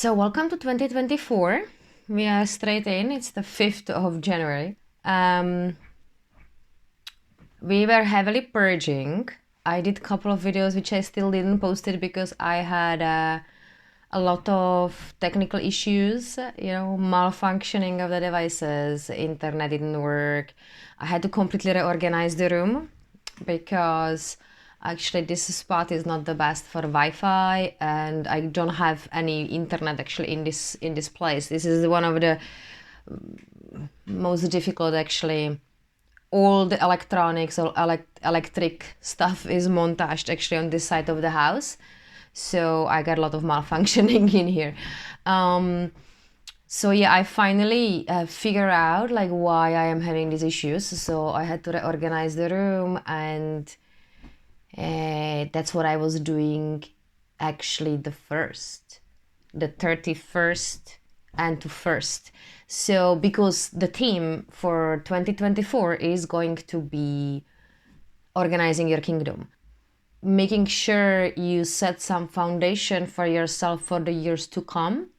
So welcome to 2024. We are straight in. It's the 5th of January. We were heavily purging. I did a couple of videos which I still didn't post it because I had a lot of technical issues, malfunctioning of the devices, internet didn't work. I had to completely reorganize the room because actually this spot is not the best for Wi-Fi and I don't have any internet actually in this place. This is one of the most difficult actually. All the electronics or electric stuff is montaged actually on this side of the house. So I got a lot of malfunctioning in here. So yeah, I finally figure out like why I am having these issues. So I had to reorganize the room and that's what I was doing actually the 31st and to 1st. So because the theme for 2024 is going to be organizing your kingdom, making sure you set some foundation for yourself for the years to come.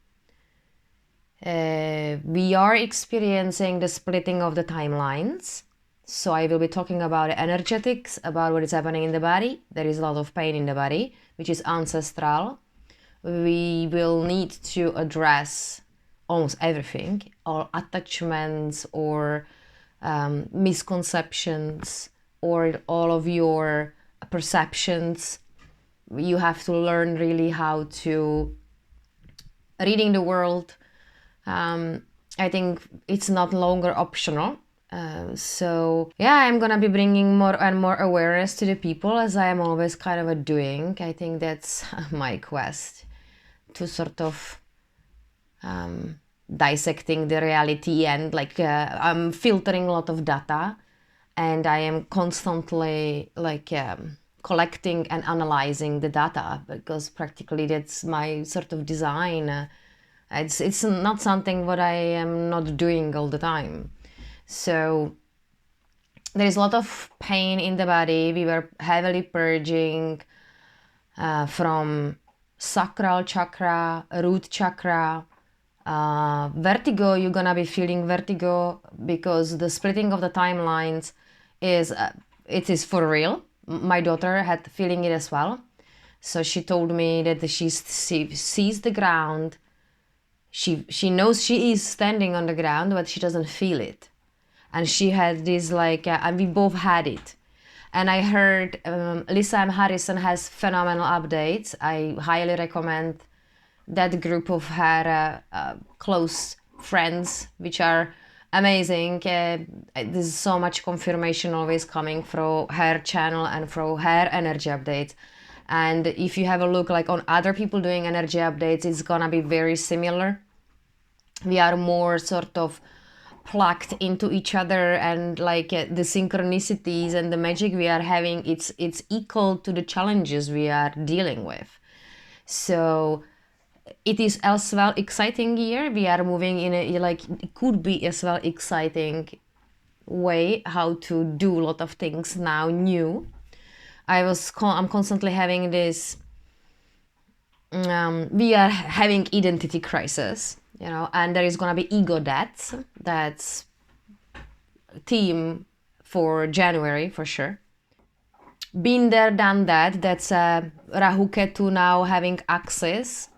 We are experiencing the splitting of the timelines. So I will be talking about energetics, about what is happening in the body. There is a lot of pain in the body, which is ancestral. We will need to address almost everything, all attachments or misconceptions or all of your perceptions. You have to learn really how to reading the world. I think it's not longer optional. So yeah, I'm gonna be bringing more and more awareness to the people as I am always kind of doing. I think that's my quest to sort of dissecting the reality and I'm filtering a lot of data and I am constantly collecting and analyzing the data because practically that's my sort of design. It's not something what I am not doing all the time. So there is a lot of pain in the body. We were heavily purging from sacral chakra, root chakra, vertigo. You're gonna be feeling vertigo because the splitting of the timelines it is for real. My daughter had feeling it as well. So she told me that she sees the ground. She knows she is standing on the ground, but she doesn't feel it. And she had this and we both had it. And I heard Lisa M. Harrison has phenomenal updates. I highly recommend that group of her close friends, which are amazing. There's so much confirmation always coming from her channel and from her energy updates. And if you have a look on other people doing energy updates, it's gonna be very similar. We are more sort of plugged into each other and the synchronicities and the magic we are having, it's equal to the challenges we are dealing with. So it is as well exciting year. We are moving in it could be as well exciting way how to do a lot of things now new. I'm constantly having this we are having identity crisis, and there is gonna be ego deaths. That's theme for January for sure. Been there, done that. That's Rahu Ketu now having access.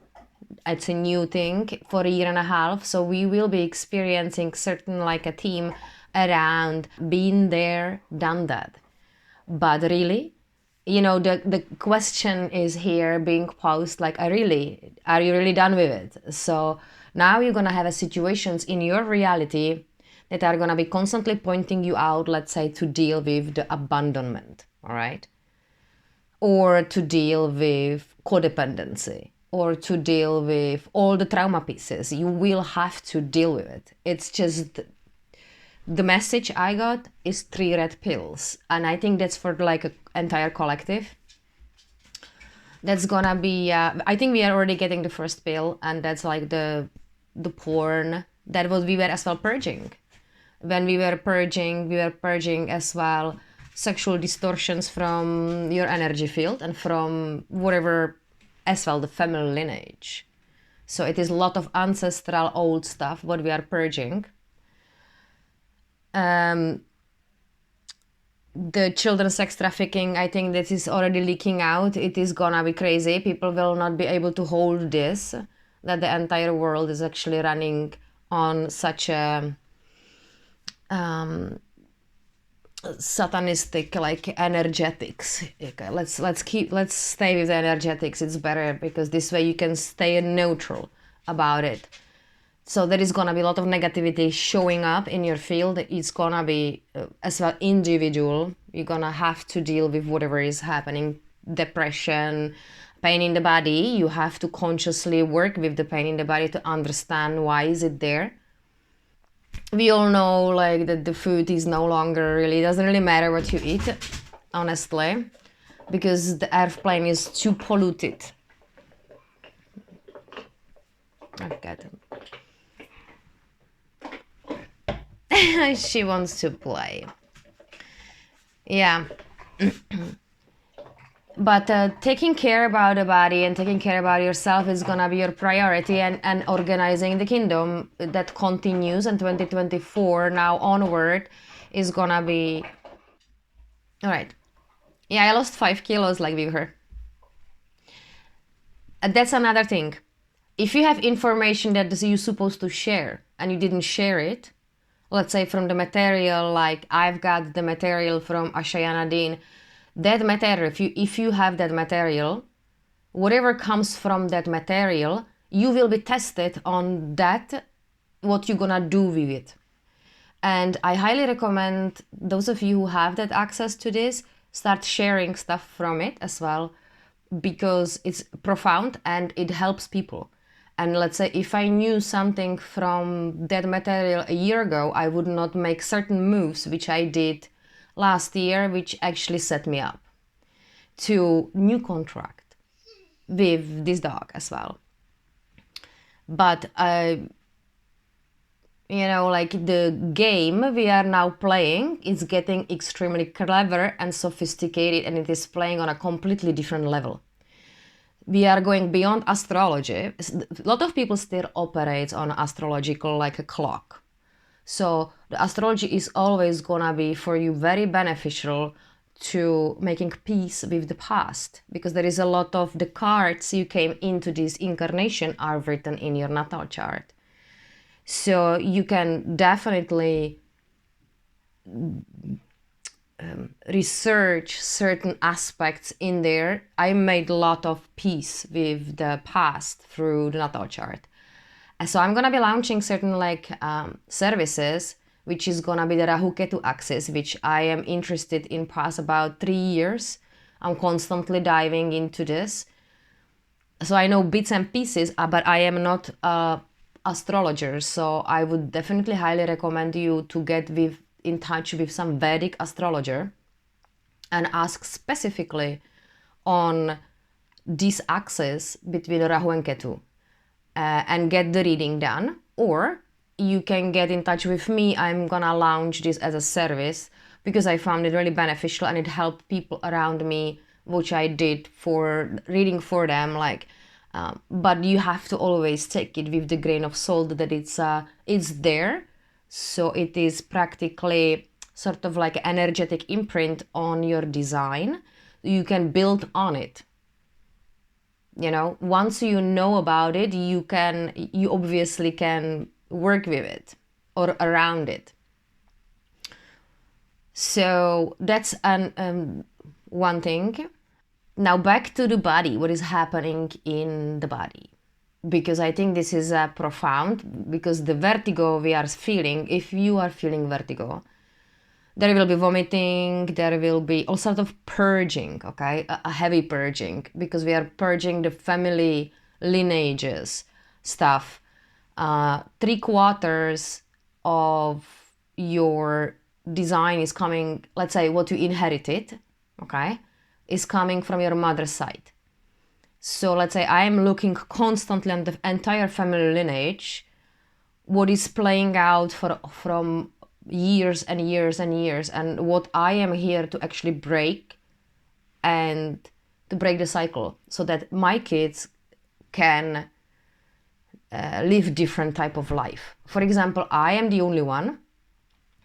It's a new thing for a year and a half. So we will be experiencing certain a theme around being there, done that. But really, the question is here being posed are you really done with it? So now you're gonna have situations in your reality that are gonna be constantly pointing you out, let's say, to deal with the abandonment, all right? Or to deal with codependency, or to deal with all the trauma pieces. You will have to deal with it. It's just the message I got is 3 red pills, and I think that's for an entire collective. That's gonna be I think we are already getting the first pill, and that's the porn. That was we were as well purging. When we were purging as well sexual distortions from your energy field and from whatever as well the family lineage. So it is a lot of ancestral old stuff what we are purging. The children's sex trafficking, I think that is already leaking out. It is gonna be crazy. People will not be able to hold this, that the entire world is actually running on such a satanistic like energetics. Let's stay with the energetics. It's better because this way you can stay neutral about it. So there is gonna be a lot of negativity showing up in your field. It's gonna be as well individual. You're gonna have to deal with whatever is happening, depression, pain in the body. You have to consciously work with the pain in the body to understand why is it there. We all know like that the food is no longer really, it doesn't really matter what you eat, honestly, because the earth plane is too polluted. Okay. She wants to play. Yeah. But taking care about the body and taking care about yourself is gonna be your priority, and organizing the kingdom that continues in 2024 now onward is gonna be all right. Yeah, I lost 5 kilos like with her. That's another thing. If you have information that you're supposed to share and you didn't share it, let's say from the material, like I've got the material from Ashayana Dean, that material, if you have that material, whatever comes from that material, you will be tested on that, what you're gonna do with it. And I highly recommend those of you who have that access to this, start sharing stuff from it as well, because it's profound and it helps people. And let's say if I knew something from that material a year ago, I would not make certain moves which I did last year, which actually set me up to new contract with this dog as well. But you know, like the game we are now playing is getting extremely clever and sophisticated, and it is playing on a completely different level. We are going beyond astrology. A lot of people still operate on astrological like a clock. So the astrology is always gonna be for you very beneficial to making peace with the past, because there is a lot of the cards you came into this incarnation are written in your natal chart. So you can definitely research certain aspects in there. I made a lot of peace with the past through the natal chart. And so I'm gonna be launching certain like services, which is gonna be the Rahu Ketu axis, which I am interested in past about 3 years. I'm constantly diving into this. So I know bits and pieces, but I am not astrologer. So I would definitely highly recommend you to get in touch with some Vedic astrologer and ask specifically on this axis between Rahu and Ketu and get the reading done. Or you can get in touch with me. I'm gonna launch this as a service because I found it really beneficial and it helped people around me, which I did for reading for them. Like, but you have to always take it with the grain of salt that it's there. So it is practically sort of like an energetic imprint on your design. You can build on it. You know, once you know about it, you obviously can work with it or around it. So that's one thing. Now back to the body, what is happening in the body? Because I think this is profound, because the vertigo we are feeling, if you are feeling vertigo, there will be vomiting, there will be all sorts of purging, okay? A heavy purging, because we are purging the family lineages stuff. 3/4 of your design is coming, let's say what you inherited, okay, is coming from your mother's side. So let's say I am looking constantly on the entire family lineage, what is playing out from years and years and years, and what I am here to actually break and to break the cycle so that my kids can live different type of life. For example, I am the only one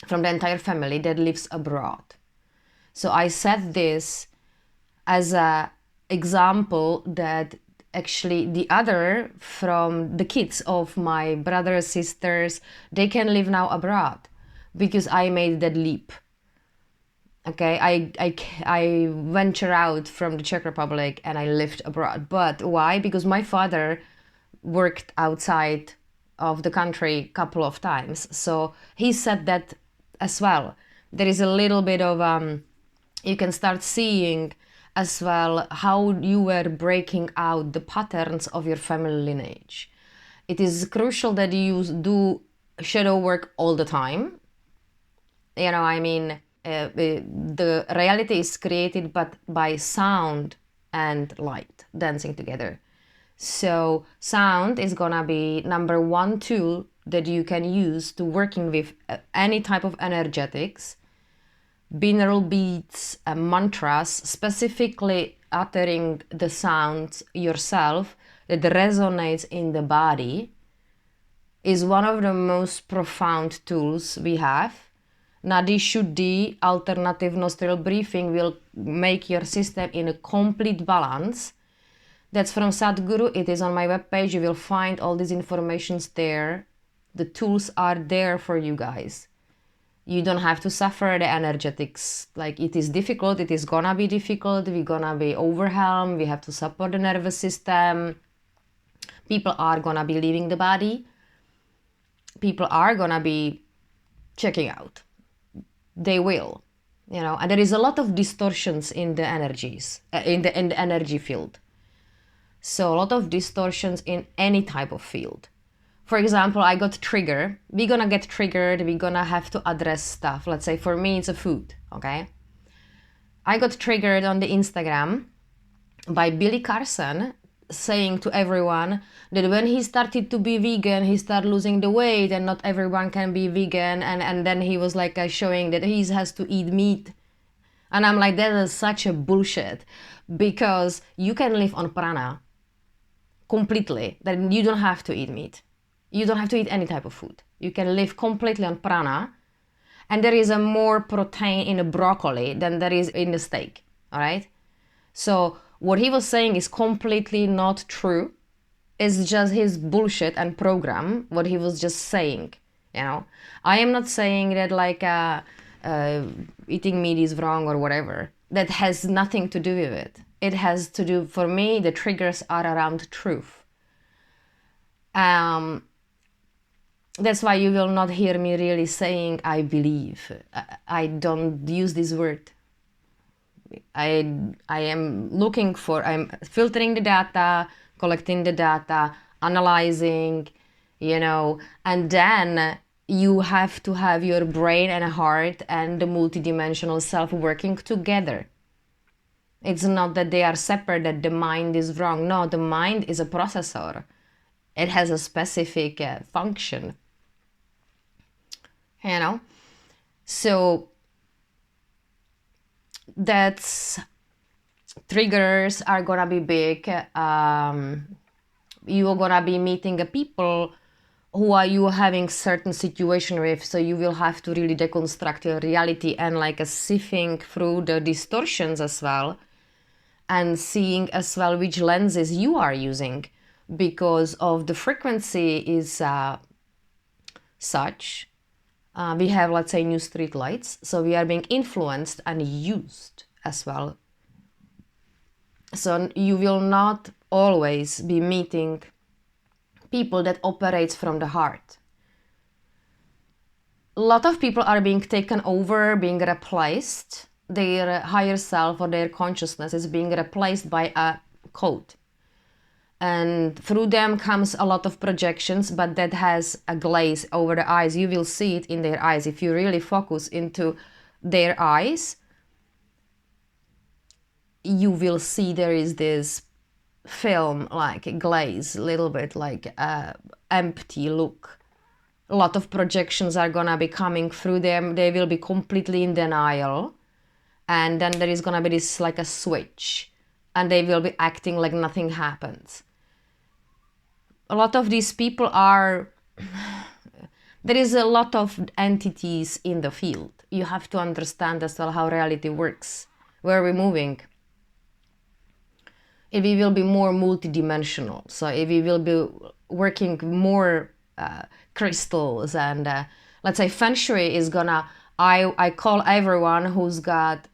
from the entire family that lives abroad. So I said this as an example that actually the other from the kids of my brothers, sisters, they can live now abroad because I made that leap. Okay, I venture out from the Czech Republic and I lived abroad. But why? Because my father worked outside of the country a couple of times. So he said that as well. There is a little bit of, you can start seeing as well how you were breaking out the patterns of your family lineage. It is crucial that you do shadow work all the time. You know, I mean, the reality is created but by sound and light dancing together. So sound is gonna be number one tool that you can use to working with any type of energetics, binaural beats, mantras, specifically uttering the sounds yourself that resonates in the body is one of the most profound tools we have. Nadi Shuddhi, alternative nostril breathing, will make your system in a complete balance. That's from Sadhguru. It is on my webpage. You will find all these informations there. The tools are there for you guys. You don't have to suffer the energetics. Like, it is difficult. It is gonna be difficult. We're gonna be overwhelmed. We have to support the nervous system. People are gonna be leaving the body. People are gonna be checking out. They will, you know, and there is a lot of distortions in the energies, in the energy field. So a lot of distortions in any type of field. For example, I got triggered. We're gonna get triggered. We're gonna have to address stuff. Let's say for me, it's a food, okay? I got triggered on the Instagram by Billy Carson saying to everyone that when he started to be vegan, he started losing the weight and not everyone can be vegan. And then he was like showing that he has to eat meat. And I'm like, that is such a bullshit, because you can live on prana completely. That you don't have to eat meat. You don't have to eat any type of food. You can live completely on prana. And there is a more protein in a broccoli than there is in the steak, all right? So what he was saying is completely not true. It's just his bullshit and program, what he was just saying, you know? I am not saying that like eating meat is wrong or whatever. That has nothing to do with it. It has to do, for me, the triggers are around truth. That's why you will not hear me really saying I believe. I don't use this word. I am looking for, I'm filtering the data, collecting the data, analyzing, you know, and then you have to have your brain and heart and the multidimensional self working together. It's not that they are separate, that the mind is wrong. No, the mind is a processor. It has a specific function, you know. So that's triggers are gonna be big. You are gonna be meeting people who are you having certain situation with, so you will have to really deconstruct your reality and like a sifting through the distortions as well, and seeing as well which lenses you are using, because of the frequency is such. We have, let's say, new street lights, so we are being influenced and used as well. So you will not always be meeting people that operates from the heart. A lot of people are being taken over, being replaced. Their higher self or their consciousness is being replaced by a code. And through them comes a lot of projections, but that has a glaze over the eyes. You will see it in their eyes. If you really focus into their eyes, you will see there is this film like glaze, a little bit like empty look. A lot of projections are gonna be coming through them. They will be completely in denial. And then there is gonna be this like a switch, and they will be acting like nothing happens. a lot of these people are, there is a lot of entities in the field. You have to understand as well how reality works. Where are we moving? If we will be more multidimensional, so if we will be working more crystals and let's say feng shui is gonna, I call everyone who's got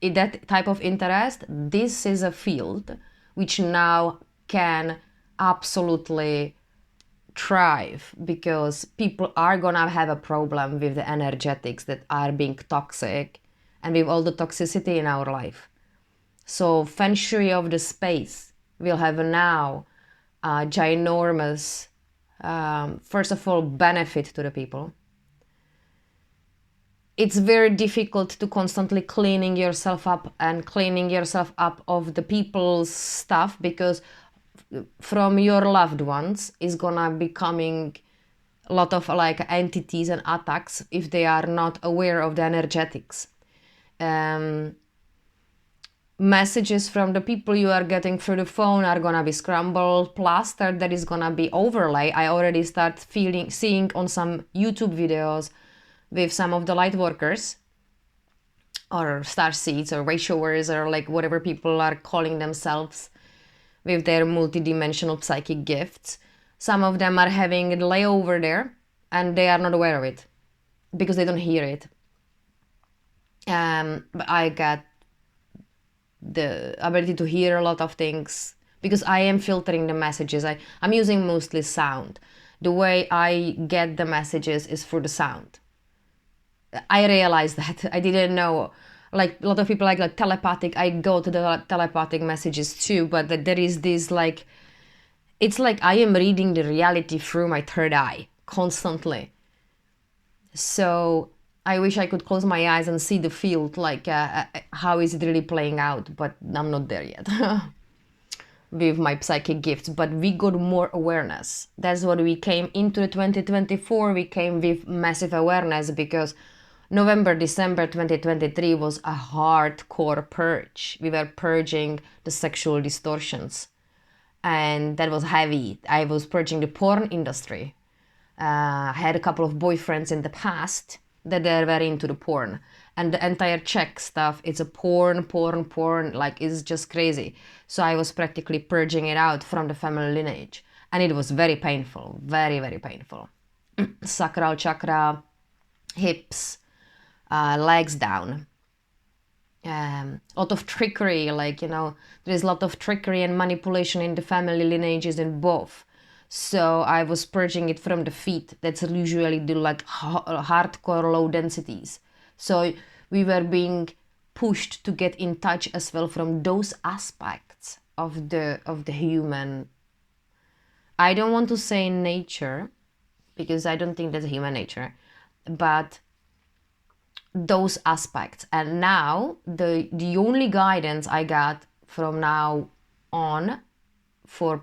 that type of interest, this is a field which now can absolutely thrive, because people are gonna have a problem with the energetics that are being toxic and with all the toxicity in our life. So feng shui of the space will have now a ginormous, first of all, benefit to the people. It's very difficult to constantly cleaning yourself up of the people's stuff, because from your loved ones is gonna be coming a lot of like entities and attacks if they are not aware of the energetics. Messages from the people you are getting through the phone are gonna be scrambled, plastered, that is gonna be overlay. I already start seeing on some YouTube videos with some of the light workers or star seeds or ratioers or like whatever people are calling themselves, with their multidimensional psychic gifts. Some of them are having a layover there and they are not aware of it because they don't hear it. But I got the ability to hear a lot of things because I am filtering the messages. I'm using mostly sound. The way I get the messages is through the sound. I realized that. I didn't know. Like a lot of people like telepathic. I go to the telepathic messages too, but there is this like, it's like I am reading the reality through my third eye constantly. So I wish I could close my eyes and see the field, like how is it really playing out, but I'm not there yet with my psychic gifts. But we got more awareness. That's what we came into 2024. We came with massive awareness because November, December 2023 was a hardcore purge. We were purging the sexual distortions. And that was heavy. I was purging the porn industry. I had a couple of boyfriends in the past that they're very into the porn. And the entire Czech stuff, it's a porn, like it's just crazy. So I was practically purging it out from the family lineage. And it was very painful, very, very painful. Sacral chakra, hips, legs down. A lot of trickery, like, there's a lot of trickery and manipulation in the family lineages in both. So I was purging it from the feet. That's usually the like hardcore low densities. So we were being pushed to get in touch as well from those aspects of the human. I don't want to say nature, because I don't think that's human nature, but those aspects. And now the only guidance I got from now on for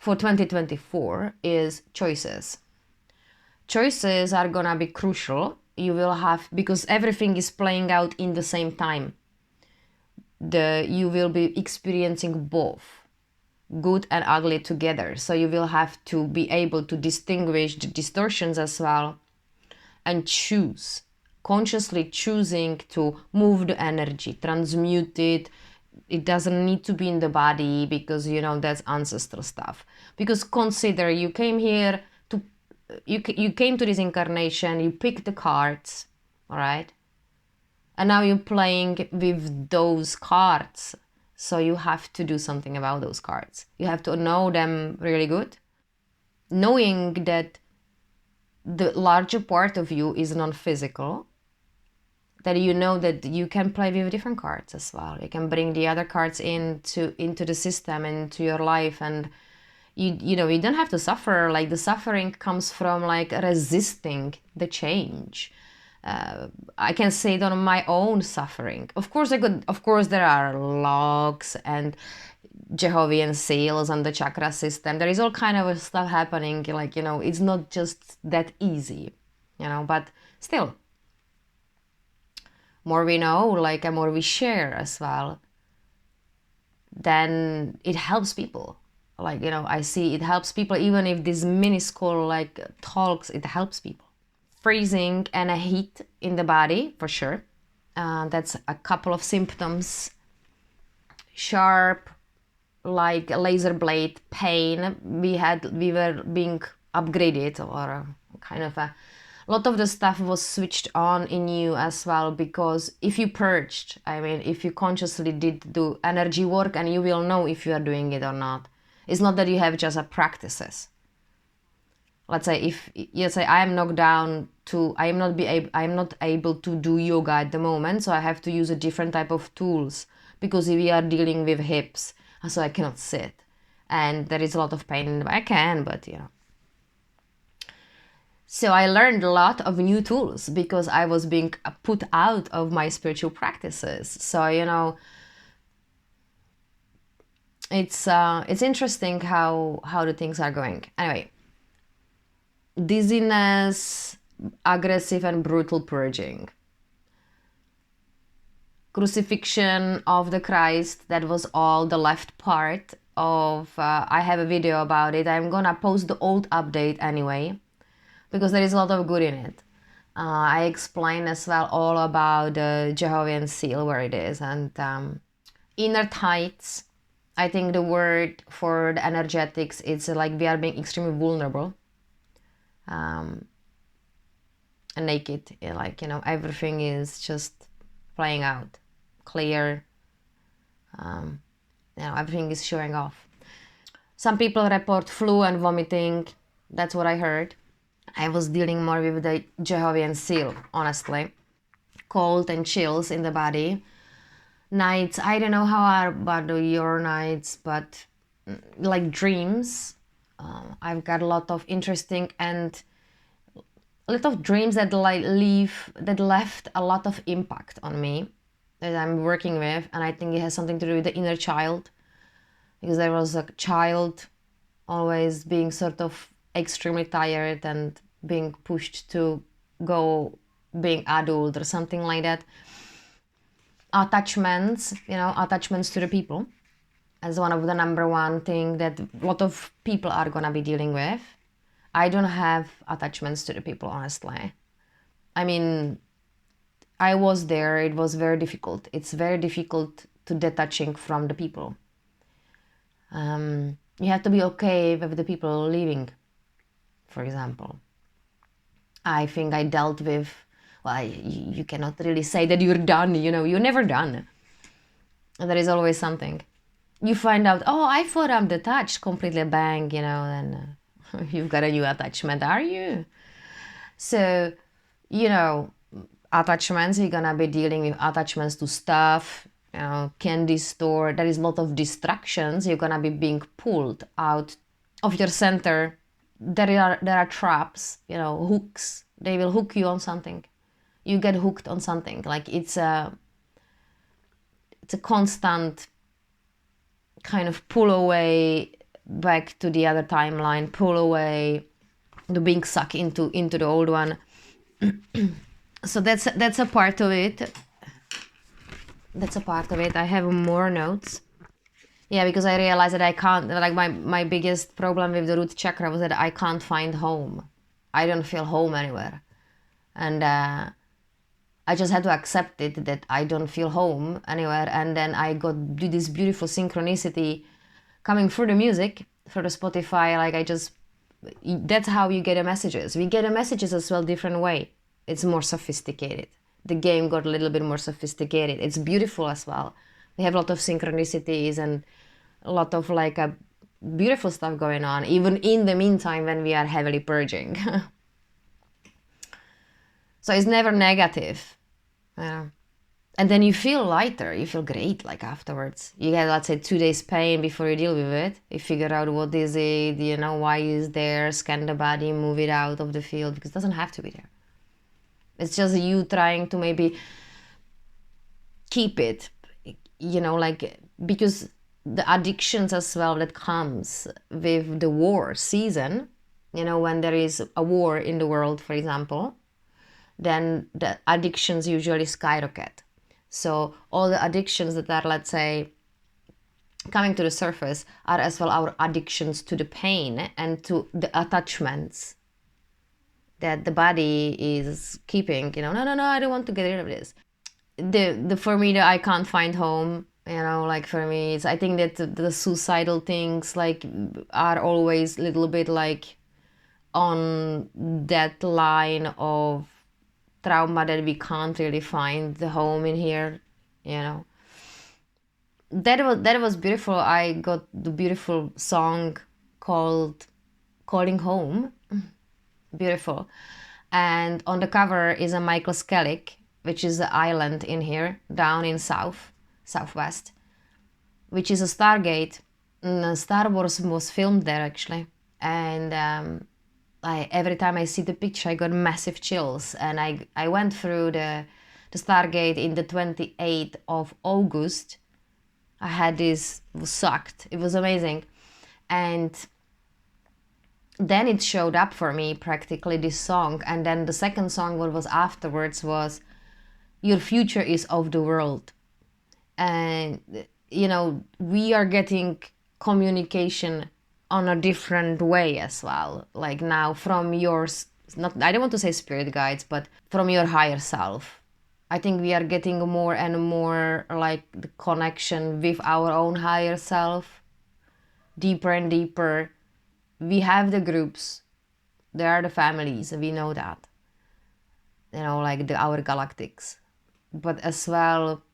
2024 is choices. Choices are gonna be crucial. You will have, because everything is playing out in the same time. You will be experiencing both good and ugly together. So you will have to be able to distinguish the distortions as well and choose, consciously choosing to move the energy, transmute it. It doesn't need to be in the body because, that's ancestral stuff. Because consider you came here to, you came to this incarnation, you picked the cards, all right? And now you're playing with those cards. So you have to do something about those cards. You have to know them really good. Knowing that the larger part of you is non-physical, that you know that you can play with different cards as well. You can bring the other cards into the system, into your life, and you don't have to suffer. Like the suffering comes from like resisting the change. I can say it on my own suffering. Of course there are logs and Jehovian seals on the chakra system. There is all kind of stuff happening. Like, it's not just that easy, but still, more we know, like, more we share as well, then it helps people Like, I see it helps people, even if this minuscule like talks, it helps people. Freezing and a heat in the body, for sure. That's a couple of symptoms. Sharp, like laser blade pain. We were being upgraded, or kind of a lot of the stuff was switched on in you as well, because if you purged, if you consciously did do energy work, and you will know if you are doing it or not. It's not that you have just a practices. Let's say if you say I am knocked down to, I am not able to do yoga at the moment, so I have to use a different type of tools, because if we are dealing with hips, so I cannot sit, and there is a lot of pain in the, I can, but So I learned a lot of new tools because I was being put out of my spiritual practices. So it's interesting how the things are going. Anyway, dizziness, aggressive and brutal purging. Crucifixion of the Christ, that was all the left part of, I have a video about it. I'm gonna post the old update anyway, because there is a lot of good in it. I explain as well all about the Jehovian seal, where it is, and inner tights. I think the word for the energetics, it's like we are being extremely vulnerable, and naked, like everything is just playing out, clear. Everything is showing off. Some people report flu and vomiting. That's what I heard. I was dealing more with the Jehovian seal, honestly. Cold and chills in the body. Nights, I don't know how are about your nights, but like dreams. I've got a lot of interesting and a lot of dreams that left a lot of impact on me, that I'm working with, and I think it has something to do with the inner child, because there was a child always being sort of extremely tired and being pushed to go being adult or something like that. Attachments to the people as one of the number one thing that a lot of people are gonna be dealing with. I don't have attachments to the people, honestly. I was there, it was very difficult. It's very difficult to detaching from the people. You have to be okay with the people leaving, for example. I think I dealt with, well, you cannot really say that you're done, you're never done. There is always something. You find out, oh, I thought I'm detached, completely bang, then you've got a new attachment, are you? So, attachments, you're gonna be dealing with attachments to stuff, candy store. There is a lot of distractions. You're gonna be being pulled out of your center. There are traps, hooks. They will hook you on something. You get hooked on something. Like it's a constant kind of pull away back to the other timeline, pull away, to being sucked into the old one. So that's a part of it. That's a part of it. I have more notes. Yeah, because I realized that I can't, like my biggest problem with the root chakra was that I can't find home. I don't feel home anywhere. And I just had to accept it, that I don't feel home anywhere. And then I got this beautiful synchronicity coming through the music, through the Spotify. That's how you get the messages. We get the messages as well, different way. It's more sophisticated. The game got a little bit more sophisticated. It's beautiful as well. We have a lot of synchronicities and a lot of beautiful stuff going on, even in the meantime when we are heavily purging. So it's never negative. And then you feel lighter, you feel great afterwards. You get, let's say, 2 days pain before you deal with it. You figure out what is it, why is there, scan the body, move it out of the field, because it doesn't have to be there. It's just you trying to maybe keep it, because the addictions as well that comes with the war season, when there is a war in the world, for example, then the addictions usually skyrocket. So all the addictions that are, let's say, coming to the surface are as well our addictions to the pain and to the attachments that the body is keeping. No, I don't want to get rid of this. The for me, that I can't find home, like for me, I think that the suicidal things like are always a little bit like on that line of trauma that we can't really find the home in here. That was beautiful. I got the beautiful song called Calling Home. Beautiful. And on the cover is a Michael Skellig, which is the island in here, down in southwest, which is a Stargate. Star Wars was filmed there actually. And every time I see the picture, I got massive chills. And I went through the Stargate in the 28th of August. I had this, it was sucked. It was amazing. And then it showed up for me, practically, this song. And then the second song, what was afterwards, was Your Future is of the World. And, we are getting communication on a different way as well. Like now from yours, I don't want to say spirit guides, but from your higher self. I think we are getting more and more like the connection with our own higher self, deeper and deeper. We have the groups, there are the families, we know that, like our galactics. But as well,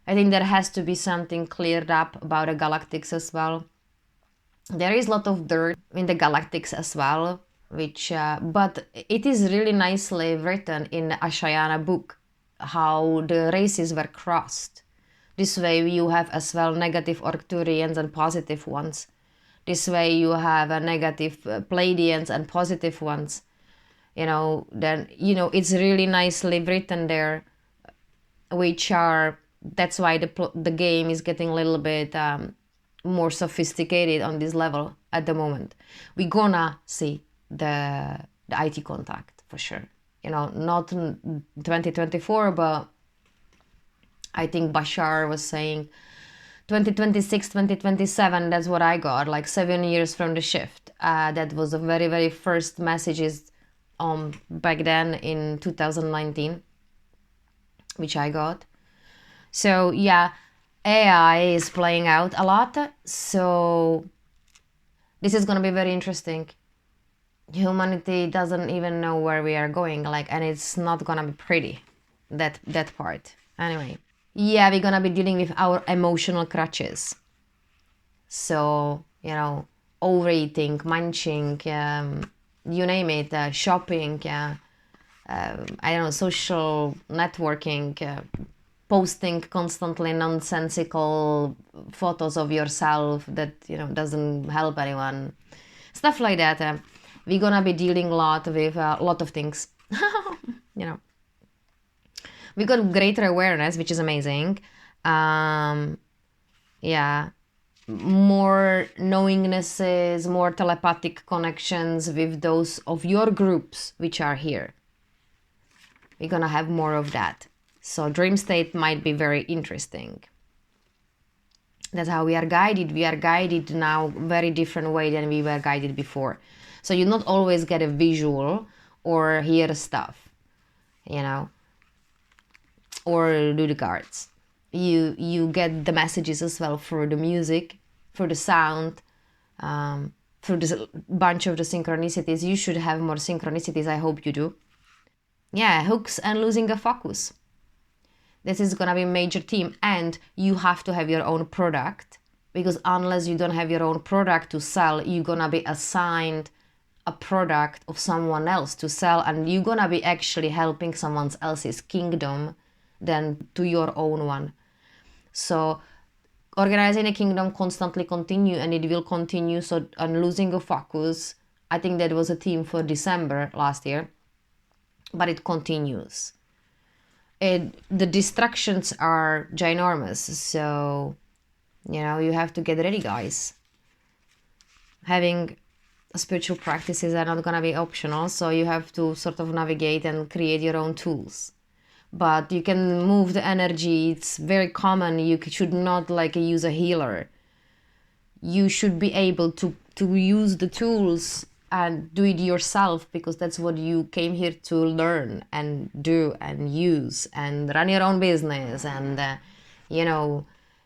I think there has to be something cleared up about the galactics as well. There is a lot of dirt in the galactics as well, but it is really nicely written in Ashayana book, how the races were crossed. This way you have as well negative Arcturians and positive ones. This way you have a negative Pleiadians and positive ones. It's really nicely written there, that's why the game is getting a little bit more sophisticated on this level at the moment. We're gonna see the IT contact for sure. Not in 2024, but I think Bashar was saying 2026, 2027, that's what I got, like 7 years from the shift. That was the very, very first messages back then in 2019, which I got. So yeah, AI is playing out a lot. So this is going to be very interesting. Humanity doesn't even know where we are going, and it's not going to be pretty, that part. Anyway, yeah, we're going to be dealing with our emotional crutches. So, overeating, munching, you name it, shopping, social networking, posting constantly nonsensical photos of yourself that, doesn't help anyone. Stuff like that. We're gonna be dealing a lot with a lot of things. We got greater awareness, which is amazing. More knowingnesses, more telepathic connections with those of your groups which are here. We're gonna have more of that. So dream state might be very interesting. That's how we are guided. We are guided now very different way than we were guided before. So you not always get a visual or hear stuff, or do the cards. You get the messages as well through the music, through the sound, through this bunch of the synchronicities. You should have more synchronicities. I hope you do. Yeah, hooks and losing a focus. This is gonna be a major theme, and you have to have your own product, because unless you don't have your own product to sell, you're gonna be assigned a product of someone else to sell, and you're gonna be actually helping someone else's kingdom than to your own one. So organizing a kingdom constantly continue, and it will continue. So on losing a focus, I think that was a theme for December last year, but it continues. The distractions are ginormous, so you have to get ready, guys. Having spiritual practices are not gonna be optional, so you have to sort of navigate and create your own tools. But you can move the energy. It's very common. You should not use a healer. you should be able to use the tools and do it yourself, because that's what you came here to learn and do and use and run your own business and,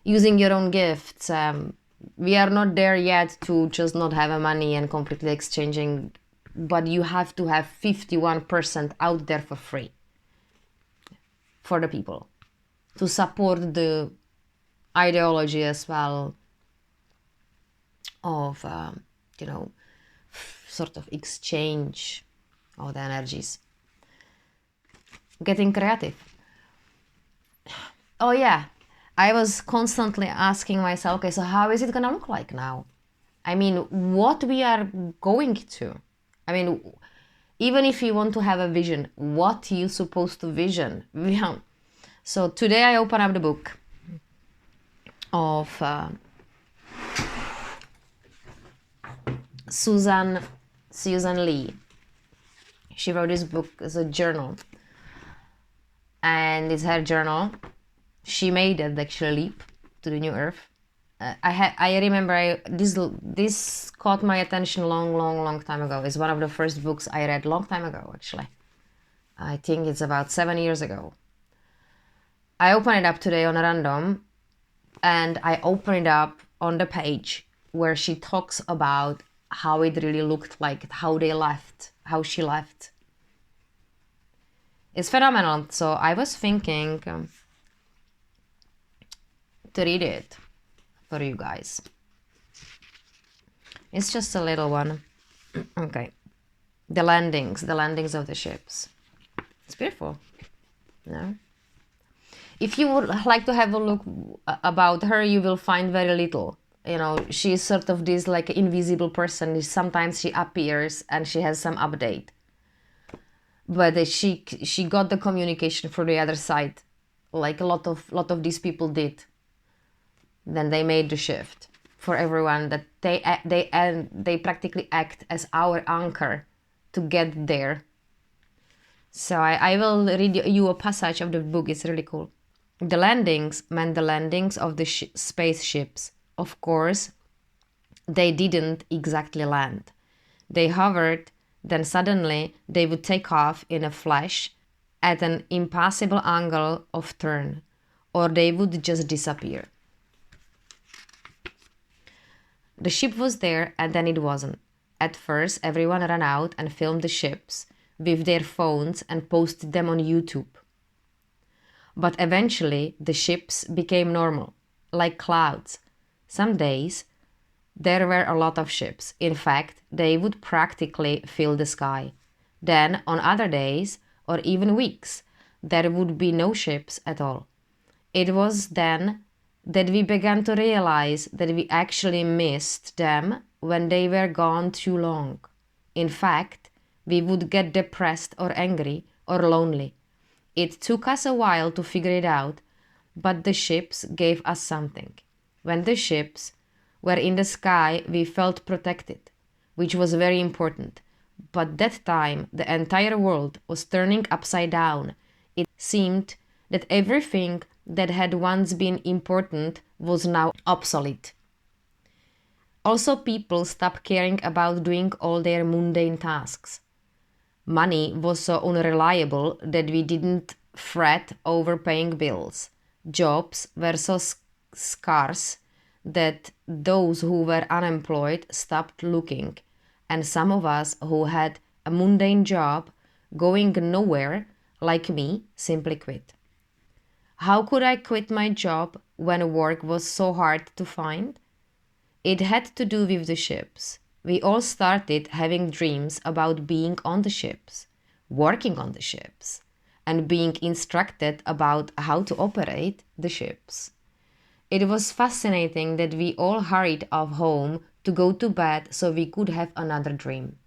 using your own gifts. We are not there yet to just not have money and completely exchanging, but you have to have 51% out there for free for the people to support the ideology as well of, sort of exchange of the energies. Getting creative. Oh yeah, I was constantly asking myself, okay, so how is it gonna look like now? I mean, what we are going to. I mean, even if you want to have a vision, what you supposed to vision? So today I open up the book of Suzanne Lie. She wrote this book as a journal, and it's her journal. She made that actual leap to the new earth. I remember this caught my attention long time ago. It's one of the first books I read long time ago, actually. I think it's about 7 years ago. I opened it up today on a random, and I opened it up on the page where she talks about how it really looked like, how she left. It's phenomenal. So I was thinking to read it for you guys. It's just a little one. Okay. The landings of the ships. It's beautiful. No? If you would like to have a look about her, you will find very little. She's sort of this like invisible person. Sometimes she appears and she has some update. But she got the communication from the other side, like a lot of these people did. Then they made the shift for everyone, that they practically act as our anchor to get there. So I will read you a passage of the book. It's really cool. The landings meant the landings of the spaceships. Of course, they didn't exactly land. They hovered, then suddenly they would take off in a flash at an impossible angle of turn, or they would just disappear. The ship was there, and then it wasn't. At first, everyone ran out and filmed the ships with their phones and posted them on YouTube. But eventually, the ships became normal, like clouds. Some days, there were a lot of ships. In fact, they would practically fill the sky. Then, on other days, or even weeks, there would be no ships at all. It was then that we began to realize that we actually missed them when they were gone too long. In fact, we would get depressed or angry or lonely. It took us a while to figure it out, but the ships gave us something. When the ships were in the sky, we felt protected, which was very important. But that time, the entire world was turning upside down. It seemed that everything that had once been important was now obsolete. Also, people stopped caring about doing all their mundane tasks. Money was so unreliable that we didn't fret over paying bills. Jobs were so scarce that those who were unemployed stopped looking, and some of us who had a mundane job going nowhere, like me, simply quit. How could I quit my job when work was so hard to find? It had to do with the ships. We all started having dreams about being on the ships, working on the ships, and being instructed about how to operate the ships. It was fascinating that we all hurried off home to go to bed so we could have another dream.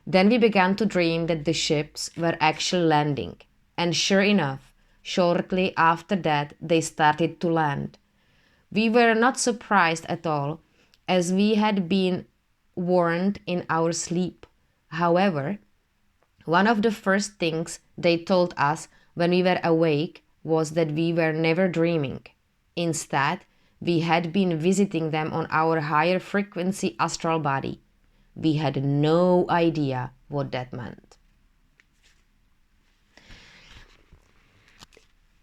Then we began to dream that the ships were actually landing, and sure enough, shortly after that they started to land. We were not surprised at all, as we had been warned in our sleep. However, one of the first things they told us when we were awake was that we were never dreaming. Instead, We had been visiting them on our higher frequency astral body. We had no idea what that meant.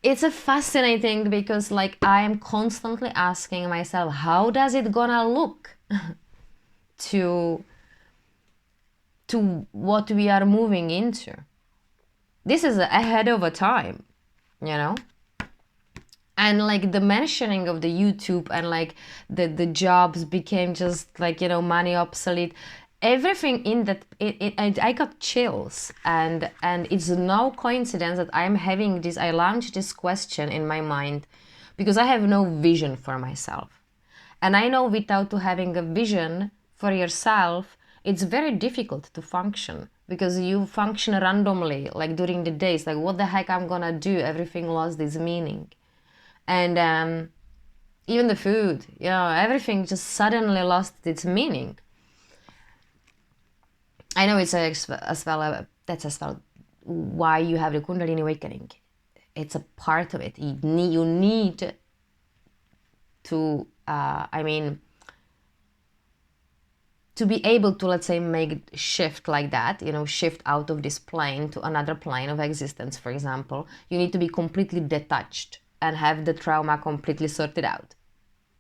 It's a fascinating because like I am constantly asking myself, how does it gonna look to what we are moving into? This is ahead of a time, you know? And like the mentioning of the YouTube and like the jobs became just like, you know, money obsolete. Everything in that, I got chills, and it's no coincidence that I'm having this, I launched this question in my mind because I have no vision for myself. And I know without having a vision for yourself, it's very difficult to function because you function randomly, like during the days, like what the heck I'm gonna do, everything lost its meaning. And even the food, you know, everything just suddenly lost its meaning. I know it's as well that's as well why you have the Kundalini awakening. It's a part of it. You need to, to be able to, let's say, make shift like that, you know, shift out of this plane to another plane of existence, for example, you need to be completely detached and have the trauma completely sorted out,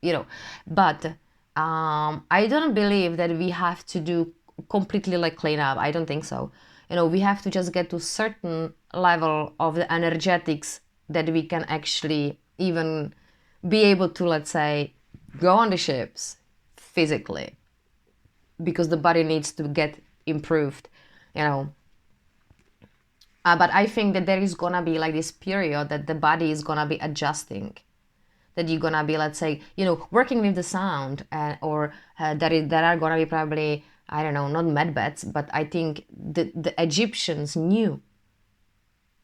you know. But I don't believe that we have to do completely like clean up. I don't think so. You know, we have to just get to certain level of the energetics that we can actually even be able to, let's say, go on the ships physically, because the body needs to get improved, you know. But I think that there is gonna be like this period that the body is gonna be adjusting, that you're gonna be, let's say, you know, working with the sound, or there are gonna be probably, I don't know, not med beds, but I think the Egyptians knew.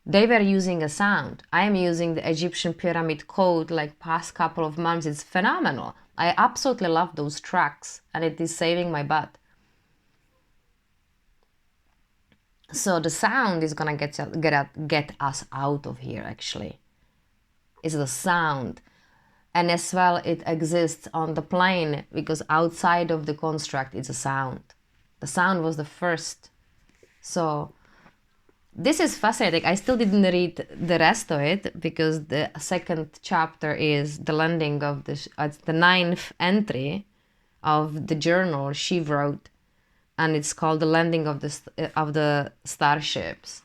They were using a sound. I am using the Egyptian pyramid code like past couple of months. It's phenomenal. I absolutely love those tracks, and it is saving my butt. So the sound is gonna get us out of here, actually. It's the sound. And as well, it exists on the plane because outside of the construct, it's a sound. The sound was the first. So this is fascinating. I still didn't read the rest of it because the second chapter is the landing of it's the 9th entry of the journal she wrote, and it's called the landing of the starships.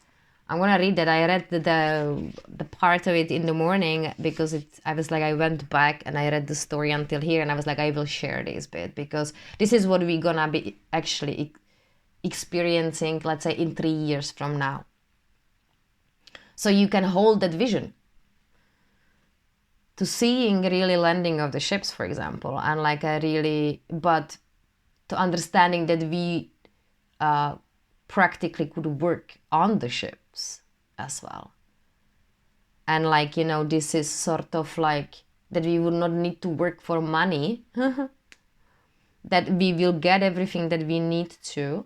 I'm gonna read that. I read the part of it in the morning because I was like, I went back and I read the story until here, and I was like, I will share this bit because this is what we're gonna be actually experiencing, let's say, in 3 years from now. So you can hold that vision to seeing really landing of the ships, for example, and like but to understanding that we practically could work on the ships as well. And like, you know, this is sort of like that we would not need to work for money, that we will get everything that we need to,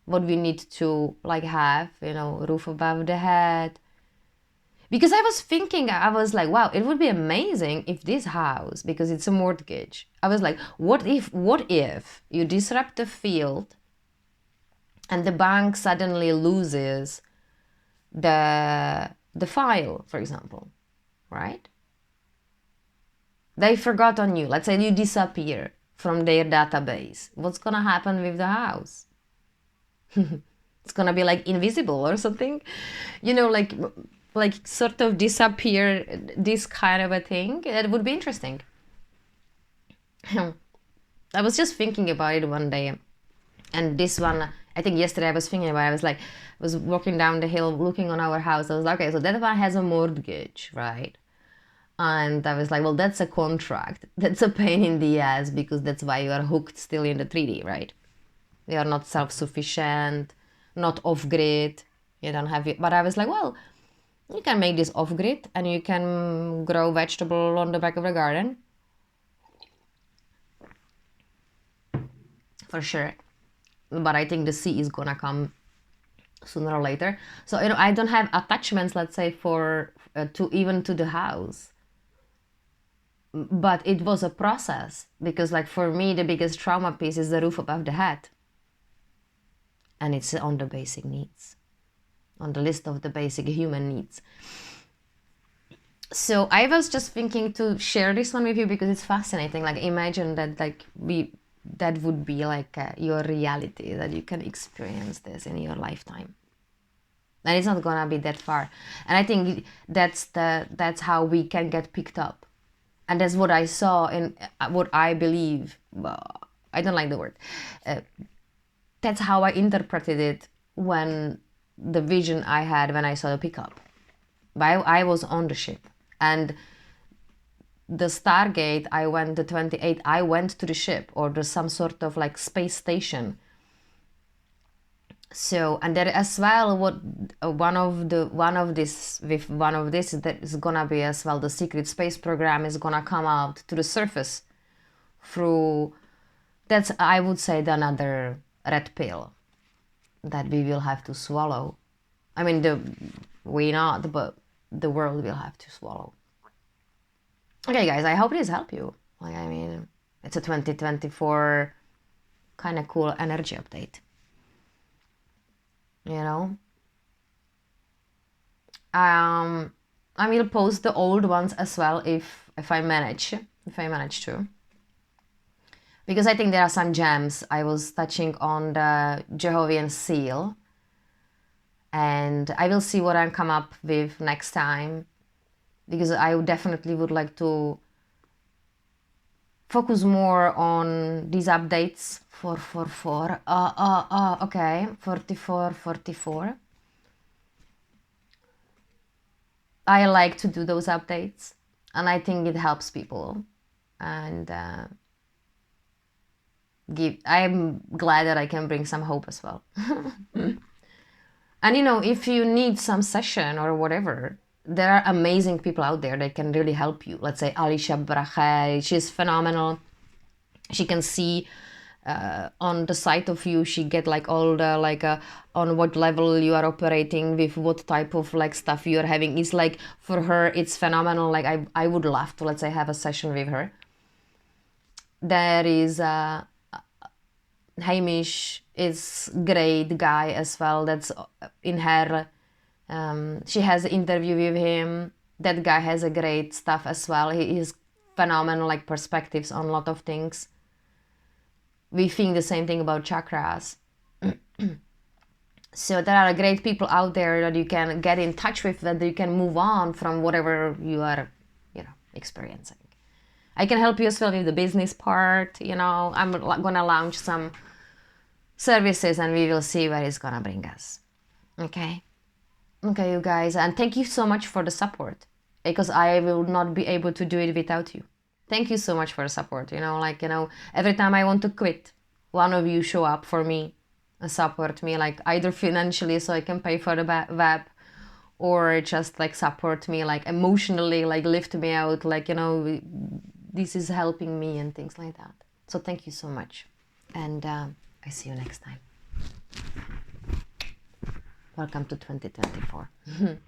what we need to like have, you know, roof above the head. Because I was thinking, I was like, wow, it would be amazing if this house, because it's a mortgage, I was like, what if you disrupt the field and the bank suddenly loses the file, for example, right? They forgot on you. Let's say you disappear from their database. What's gonna happen with the house? It's gonna be like invisible or something, you know, like sort of disappear, this kind of a thing. That would be interesting. I was just thinking about it one day, and this one, I think yesterday I was thinking about it. I was like, I was walking down the hill looking on our house. I was like, okay, so that one has a mortgage, right? And I was like, well, that's a contract. That's a pain in the ass because that's why you are hooked still in the 3D, right? You are not self-sufficient, not off-grid. You don't have it. But I was like, well, you can make this off-grid and you can grow vegetable on the back of the garden. For sure. But I think the sea is gonna come sooner or later. So, you know, I don't have attachments, let's say, for to the house. But it was a process, because like for me, the biggest trauma piece is the roof above the head. And it's on the basic needs, on the list of the basic human needs. So I was just thinking to share this one with you because it's fascinating. Like imagine that that would be like your reality, that you can experience this in your lifetime. And it's not gonna be that far. And I think that's how we can get picked up. And that's what I saw in what I believe. I don't like the word. That's how I interpreted it when the vision I had when I saw the pickup. But I was on the ship. And the Stargate, I went the 28, I went to the ship, or there's some sort of like space station. So, and there as well, what one of this that is gonna be as well, the secret space program is gonna come out to the surface through, that's, I would say, another red pill that we will have to swallow. I mean, we not, but the world will have to swallow. Okay, guys, I hope this helped you. Like, I mean, it's a 2024 kind of cool energy update. You know, I will post the old ones as well if I manage to, because I think there are some gems. I was touching on the Jehovian seal, and I will see what I come up with next time, because I definitely would like to focus more on these updates. 444. Okay, 44. I like to do those updates, and I think it helps people. And I'm glad that I can bring some hope as well. And you know, if you need some session or whatever, there are amazing people out there that can really help you. Let's say Alicia Brache, she's phenomenal. She can see on the side of you, she get like all the like on what level you are operating with, what type of like stuff you're having. It's like, for her, it's phenomenal. Like I would love to, let's say, have a session with her. There is Hamish is great guy as well. That's in her. She has an interview with him. That guy has a great stuff as well. He is phenomenal, like perspectives on a lot of things. We think the same thing about chakras. So there are great people out there that you can get in touch with, that you can move on from whatever you are, experiencing. I can help you as well with the business part. I'm gonna launch some services, and we will see where it's gonna bring us. Okay, you guys, and thank you so much for the support, because I will not be able to do it without you. Thank you so much for the support. Every time I want to quit, one of you show up for me and support me, like either financially so I can pay for the web, or just like support me, like emotionally, like lift me out, like, this is helping me and things like that. So thank you so much. And I see you next time. Welcome to 2024.